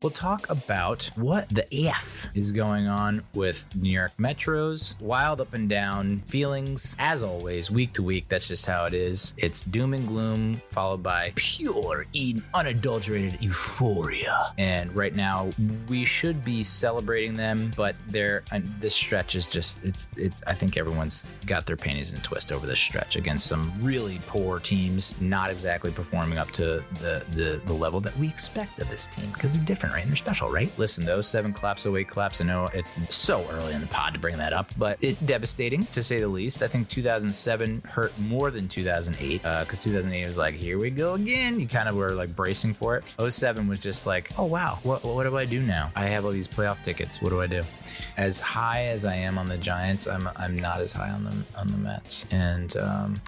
We'll talk about what the F is going on with New York Metros, wild up and down feelings, as always, week to week. That's just how it is. It's doom and gloom, followed by pure, unadulterated euphoria. And right now, we should be celebrating them, but this stretch is just, I think everyone's got their panties in a twist over this stretch against some really poor teams, not exactly performing up to the level that we expect of this team, because they're different, right? And they're special, right? Listen, those 7 claps away claps, I know it's so early in the pod to bring that up, but it's devastating to say the least. I think 2007 hurt more than 2008, because 2008 was like, here we go again. You kind of were like bracing for it. 07 was just like, oh wow, what do I do now? I have all these playoff tickets. What do I do? As high as I am on the Giants, I'm not as high on the Mets, and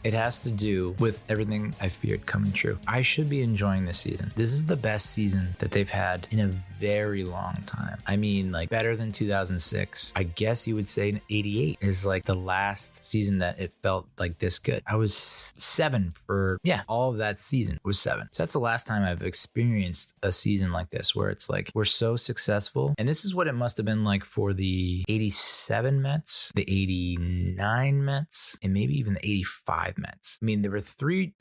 it has to do with everything I feared coming true. I should be enjoying this season. This is the best season that they've had in a very long time. I mean, like, better than 2006. I guess you would say 88 is like the last season that it felt like this good. I was 7 for, all of that season was 7. So that's the last time I've experienced a season like this, where it's like, we're so successful. And this is what it must have been like for the 87 Mets, the 89 Mets, and maybe even the 85 Mets. I mean, there were three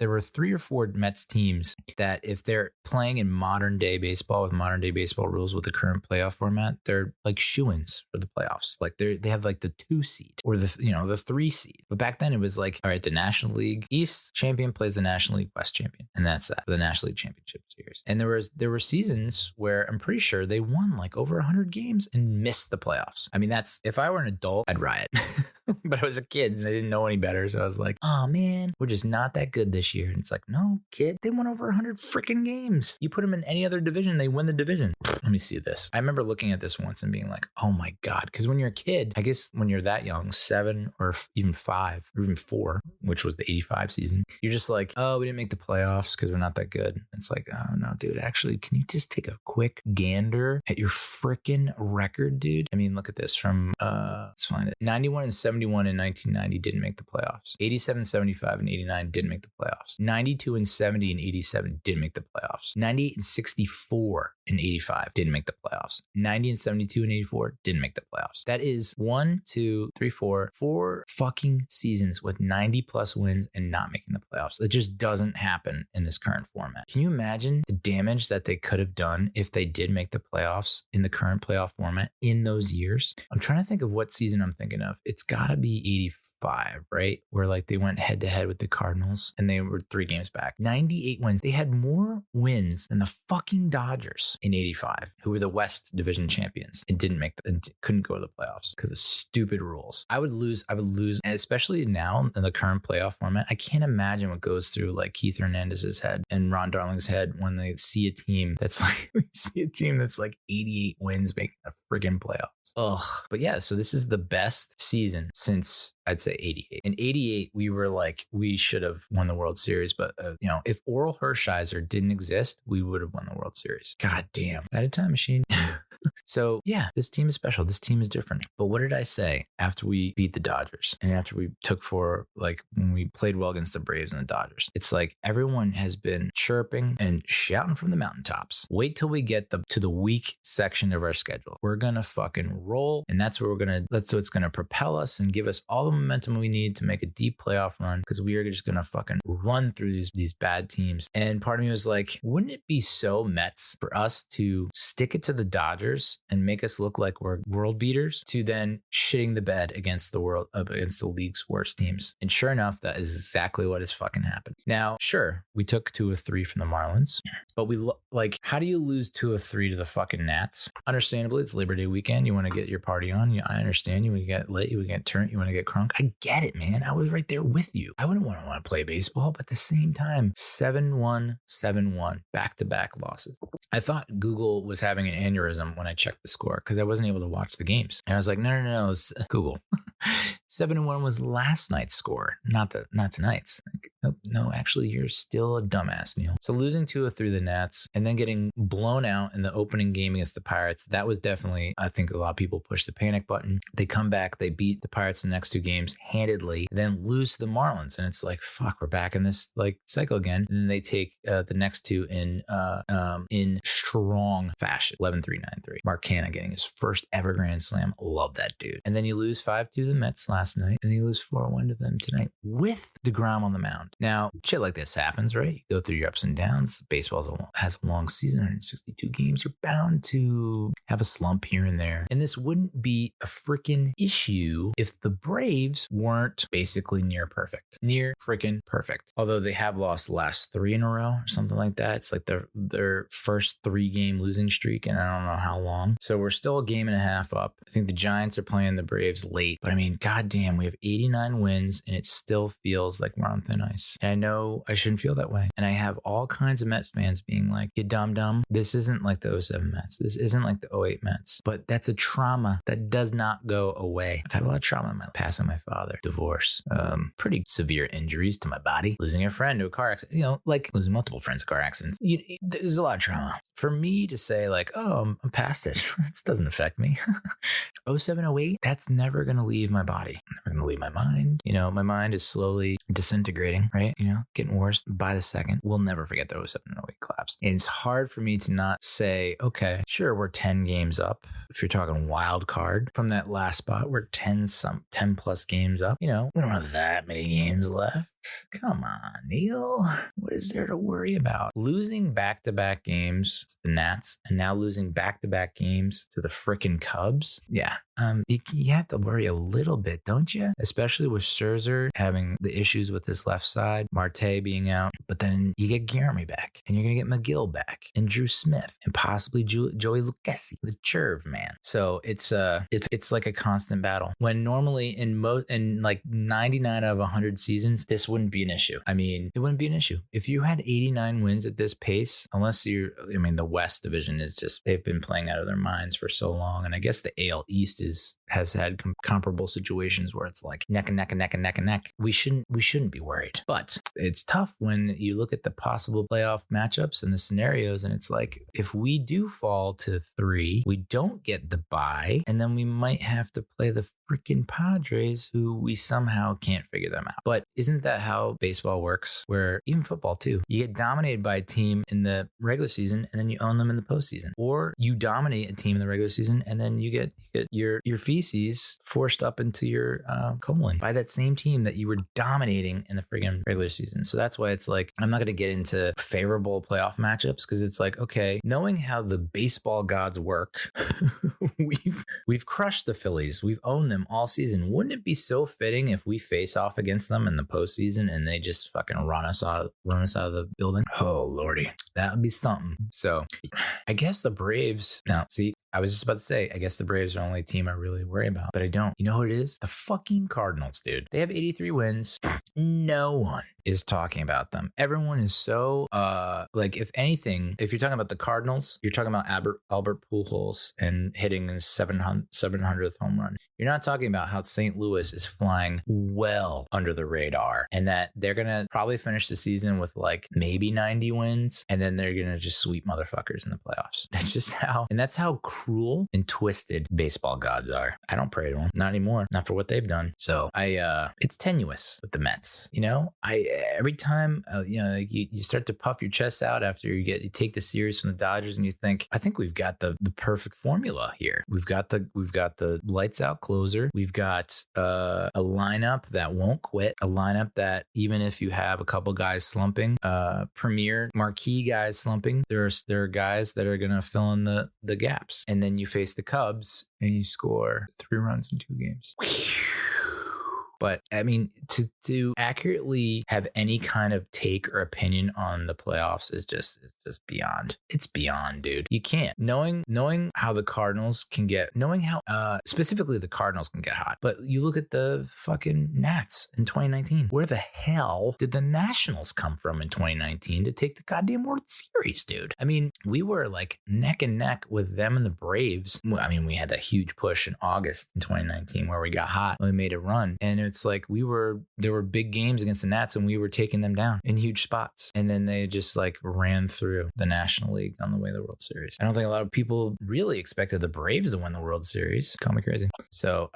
or four Mets teams that, if they're playing in modern day baseball with modern day baseball rules with the current playoff format, they're like shoo-ins for the playoffs. Like they have like the 2 seed or the 3 seed. But back then it was like, all right, the National League East champion plays the National League West champion, and that's that for the National League Championship Series. And there were seasons where I'm pretty sure they won like over 100 games and missed the playoffs. I mean, that's, if I were an adult, I'd riot. But I was a kid and I didn't know any better. So I was like, oh man, we're just not that good this year. And it's like, no, kid, they won over 100 freaking games. You put them in any other division, they win the division. Let me see this. I remember looking at this once and being like, oh my God. Because when you're a kid, I guess when you're that young, 7 or even 5 or even 4, which was the 85 season, you're just like, oh, we didn't make the playoffs because we're not that good. It's like, oh no, dude, actually, can you just take a quick gander at your freaking record, dude? I mean, look at this from, let's find it. 91 and 71 in 1990 didn't make the playoffs. 87, 75, and 89 didn't make the playoffs. 92 and 70 and 87 didn't make the playoffs. 98 and 64 and 85 didn't make the playoffs. 90 and 72 and 84 didn't make the playoffs. That is 4 fucking seasons with 90 plus wins and not making the playoffs. It just doesn't happen in this current format. Can you imagine the damage that they could have done if they did make the playoffs in the current playoff format in those years? I'm trying to think of what season I'm thinking of. It's gotta be 85, right? Where like they went head to head with the Cardinals and they were 3 games back. 98 wins. They had more wins than the fucking Dodgers in 85, who were the West Division champions and couldn't go to the playoffs because of stupid rules. I would lose, and especially now in the current playoff format. I can't imagine what goes through like Keith Hernandez's head and Ron Darling's head when they see a team that's like 88 wins making the friggin' playoffs. Ugh. But yeah, so this is the best season since, I'd say, 88. In 88, we were like, we should have won the World Series. But, if Oral Hershiser didn't exist, we would have won the World Series. God damn. I had a time machine. So yeah, this team is special. This team is different. But what did I say after we beat the Dodgers and after we took for, like, when we played well against the Braves and the Dodgers? It's like everyone has been chirping and shouting from the mountaintops. Wait till we get to the weak section of our schedule. We're going to fucking roll. And that's what's going to propel us and give us all the momentum we need to make a deep playoff run, because we are just going to fucking run through these bad teams. And part of me was like, wouldn't it be so Mets for us to stick it to the Dodgers and make us look like we're world beaters, to then shitting the bed against the league's worst teams? And sure enough, that is exactly what has fucking happened. Now, sure, we took 2 of 3 from the Marlins, but how do you lose 2 of 3 to the fucking Nats? Understandably, it's Labor Day weekend. You want to get your party on. I understand. You want to get lit. You want to get turned. You want to get crunk. I get it, man. I was right there with you. I wouldn't want to play baseball, but at the same time, 7-1, 7-1, back-to-back losses. I thought Google was having an aneurysm when I checked the score because I wasn't able to watch the games. And I was like, no, it's Google. 7-1 was last night's score, not tonight's. Like, Nope. No, actually, you're still a dumbass, Neal. So losing 2-3 to the Nats and then getting blown out in the opening game against the Pirates, that was definitely, I think a lot of people pushed the panic button. They come back, they beat the Pirates the next 2 games handedly, then lose to the Marlins. And it's like, fuck, we're back in this like cycle again. And then they take the next 2 in strong fashion, 11-3, 9-3. Mark Canha getting his first ever Grand Slam. Love that dude. And then you lose 5-2 to the Mets last night, and then you lose 4-1 to them tonight with DeGrom on the mound. Now, shit like this happens, right? You go through your ups and downs. Baseball has a long season, 162 games. You're bound to have a slump here and there. And this wouldn't be a freaking issue if the Braves weren't basically near perfect. Near freaking perfect. Although they have lost the last 3 in a row or something like that. It's like their first 3-game losing streak, and I don't know how long. So we're still a game and a half up. I think the Giants are playing the Braves late. But I mean, goddamn, we have 89 wins, and it still feels like we're on thin ice. And I know I shouldn't feel that way. And I have all kinds of Mets fans being like, you dumb. This isn't like the 07 Mets. This isn't like the 08 Mets. But that's a trauma that does not go away. I've had a lot of trauma in my passing my father, divorce, pretty severe injuries to my body, losing a friend to a car accident, like losing multiple friends to car accidents. There's a lot of trauma. For me to say like, oh, I'm past it. This doesn't affect me. 07, 08, that's never going to leave my body. Never going to leave my mind. My mind is slowly disintegrating, right? Getting worse by the second. We'll never forget the 07 and 08 collapse. And it's hard for me to not say, okay, sure, we're 10 games up. If you're talking wild card from that last spot, we're 10 plus games up. We don't have that many games left. Come on, Neal. What is there to worry about? Losing back-to-back games to the Nats and now losing back-to-back games to the frickin' Cubs. Yeah. You have to worry a little bit, don't you? Especially with Scherzer having the issues with his left side, Marte being out, but then you get Guillermo back, and you're gonna get McGill back, and Drew Smith, and possibly Joey Lucchesi, the Cherv man. So it's like a constant battle. When normally in like 99 out of 100 seasons, this wouldn't be an issue. I mean, it wouldn't be an issue if you had 89 wins at this pace. Unless the West Division is just, they've been playing out of their minds for so long, and I guess the AL East has had comparable situations where it's like neck and neck. We shouldn't be worried. But it's tough when you look at the possible playoff matchups and the scenarios, and it's like, if we do fall to 3, we don't get the bye, and then we might have to play the freaking Padres, who we somehow can't figure them out. But isn't that how baseball works? Where even football too, you get dominated by a team in the regular season, and then you own them in the postseason, or you dominate a team in the regular season, and then you get your feces forced up into your colon by that same team that you were dominating in the friggin' regular season. So that's why it's like, I'm not going to get into favorable playoff matchups, because it's like, okay, knowing how the baseball gods work, we've crushed the Phillies. We've owned them all season. Wouldn't it be so fitting if we face off against them in the postseason and they just fucking run us out of the building? Oh, Lordy. That would be something. So I guess the Braves, now see, I was just about to say, I guess the Braves are the only team I really worry about, but I don't. You know who it is? The fucking Cardinals, dude. They have 83 wins. No one is talking about them. Everyone is so, like, if anything, if you're talking about the Cardinals, you're talking about Albert Pujols and hitting his 700th home run. You're not talking about how St. Louis is flying well under the radar, and that they're going to probably finish the season with like maybe 90 wins, and then they're going to just sweep motherfuckers in the playoffs. That's just that's how cruel and twisted baseball gods are. I don't pray to them. Not anymore. Not for what they've done. So it's tenuous with the Mets. Every time, you start to puff your chest out after you take the series from the Dodgers, and you think, I think we've got the perfect formula here. We've got the lights out closer. We've got a lineup that won't quit. A lineup that, even if you have a couple guys slumping, premier marquee guys slumping, there are guys that are gonna fill in the gaps. And then you face the Cubs and you score 3 runs in 2 games. But I mean, to accurately have any kind of take or opinion on the playoffs is just beyond. It's beyond, dude. You can't. Knowing how the Cardinals can get, knowing how specifically the Cardinals can get hot. But you look at the fucking Nats in 2019. Where the hell did the Nationals come from in 2019 to take the goddamn World series, dude. I mean, we were like neck and neck with them and the Braves. I mean, we had that huge push in August in 2019 where we got hot and we made a run. And it's like there were big games against the Nats and we were taking them down in huge spots. And then they just like ran through the National League on the way to the World Series. I don't think a lot of people really expected the Braves to win the World Series. Call me crazy. So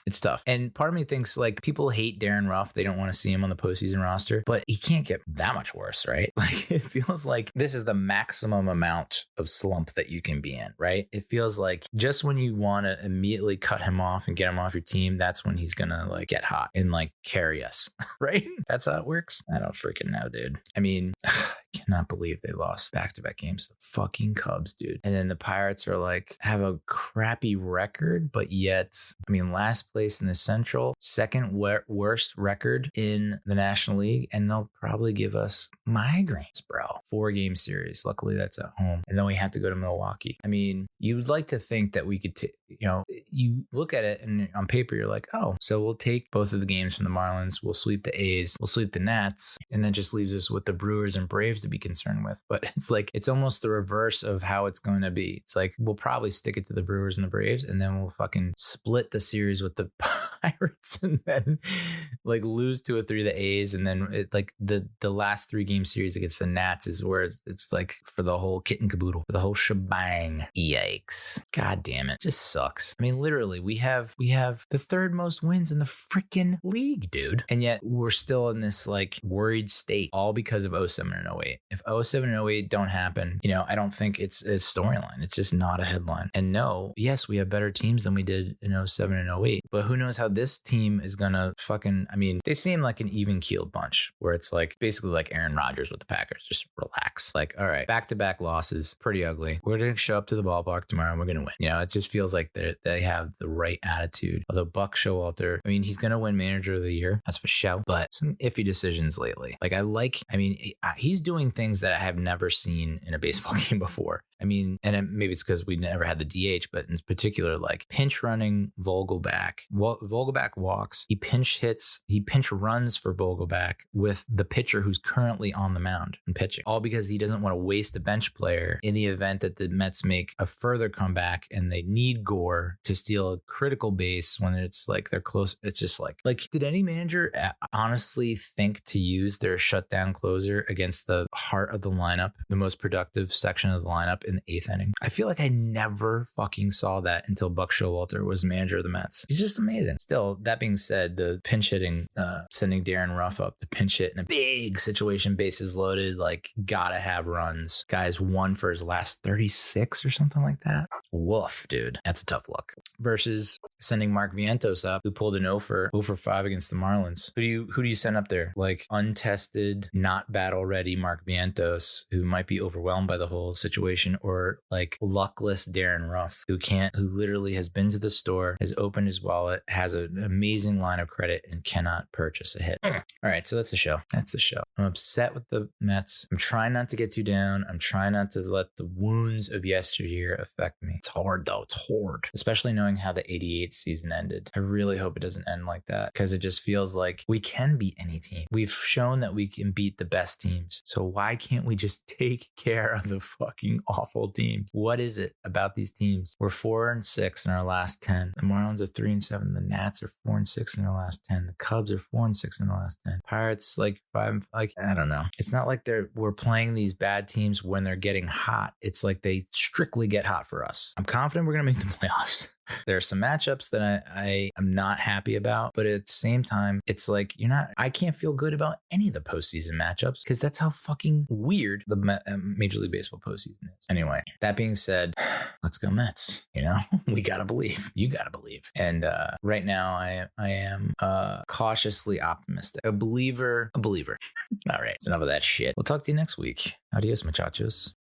it's tough. And part of me thinks like people hate Darin Ruf. They don't want to see him on the postseason roster, but he can't get that much worse, right? Like it feels like this is the maximum amount of slump that you can be in, right? It feels like just when you want to immediately cut him off and get him off your team, that's when he's gonna like get hot and like carry us, right? That's how it works. I don't freaking know, dude. I mean, I cannot believe they lost back-to-back games to the fucking Cubs, dude. And then the Pirates are like have a crappy record, but yet, I mean, last place in the Central, second worst record in the National League, and they'll probably give us migraines, bro. 4-game series. Luckily, that's at home. And then we have to go to Milwaukee. I mean, you'd like to think that we could, you look at it and on paper, you're like, oh, so we'll take both of the games from the Marlins. We'll sweep the A's. We'll sweep the Nats. And then just leaves us with the Brewers and Braves to be concerned with. But it's like, it's almost the reverse of how it's going to be. It's like, we'll probably stick it to the Brewers and the Braves, and then we'll fucking split the series with the Pirates and then like lose 2 or 3 of the A's. And then it like the last 3-game series against the Nats is where it's like for the whole kit and caboodle, for the whole shebang. Yikes. God damn it. Just sucks. I mean, literally, we have the 3rd most wins in the freaking league, dude. And yet we're still in this like worried state, all because of 07 and 08. If 07 and 08 don't happen, I don't think it's a storyline. It's just not a headline. And no, yes, we have better teams than we did in 07 and 08, but who knows how this team is gonna they seem like an even keeled bunch where it's like basically like Aaron Rodgers with the Packers. Just relax. Like, all right, back-to-back losses, pretty ugly. We're gonna show up to the ballpark tomorrow and we're gonna win. It just feels like they have the right attitude. Although Buck Showalter, I mean, he's gonna win Manager of the Year. That's for sure. But some iffy decisions lately. He's doing things that I have never seen in a baseball game before. I mean, and maybe it's because we never had the DH, but in particular, like pinch running Vogelback. Vogelback walks. He pinch runs for Vogelback with the pitcher who's currently on the mound and pitching. All because he doesn't want to waste a bench player in the event that the Mets make a further comeback and they need Gore to steal a critical base when it's like they're close. It's just like did any manager honestly think to use their shutdown closer against the heart of the lineup, the most productive section of the lineup in the 8th inning? I feel like I never fucking saw that until Buck Showalter was manager of the Mets. He's just amazing. Still, that being said, the pinch hitting, sending Darin Ruf up to pinch hit in a big situation, bases loaded, like gotta have runs. Guy's 1 for his last 36 or something like that. Woof, dude. That's a tough look. Versus sending Mark Vientos up, who pulled an 0 for 5 against the Marlins. Who do you send up there? Like untested, not battle ready Mark Vientos, who might be overwhelmed by the whole situation, or like luckless Darin Ruf, who literally has been to the store, has opened his wallet, has an amazing line of credit, and cannot purchase a hit. All right, so that's the show. I'm upset with the Mets. I'm trying not to get too down. I'm trying not to let the wounds of yesteryear affect me. It's hard though. It's hard, especially knowing how the 88 season ended. I really hope it doesn't end like that, because it just feels like we can beat any team. We've shown that we can beat the best teams. So why can't we just take care of the fucking awful teams? What is it about these teams? We're 4-6 in our last 10. The Marlins are 3-7. The Nats are 4-6 in their last 10. The Cubs are 4-6 in the last 10. Pirates like 5. Like, I don't know. It's not like we're playing these bad teams when they're getting hot. It's like they strictly get hot for us. I'm confident we're gonna make the playoffs. There are some matchups that I am not happy about, but at the same time, it's like I can't feel good about any of the postseason matchups, because that's how fucking weird the Major League Baseball postseason is. Anyway, that being said, let's go Mets. We gotta believe. You gotta believe. And right now, I am cautiously optimistic. A believer. All right, it's enough of that shit. We'll talk to you next week. Adios, muchachos.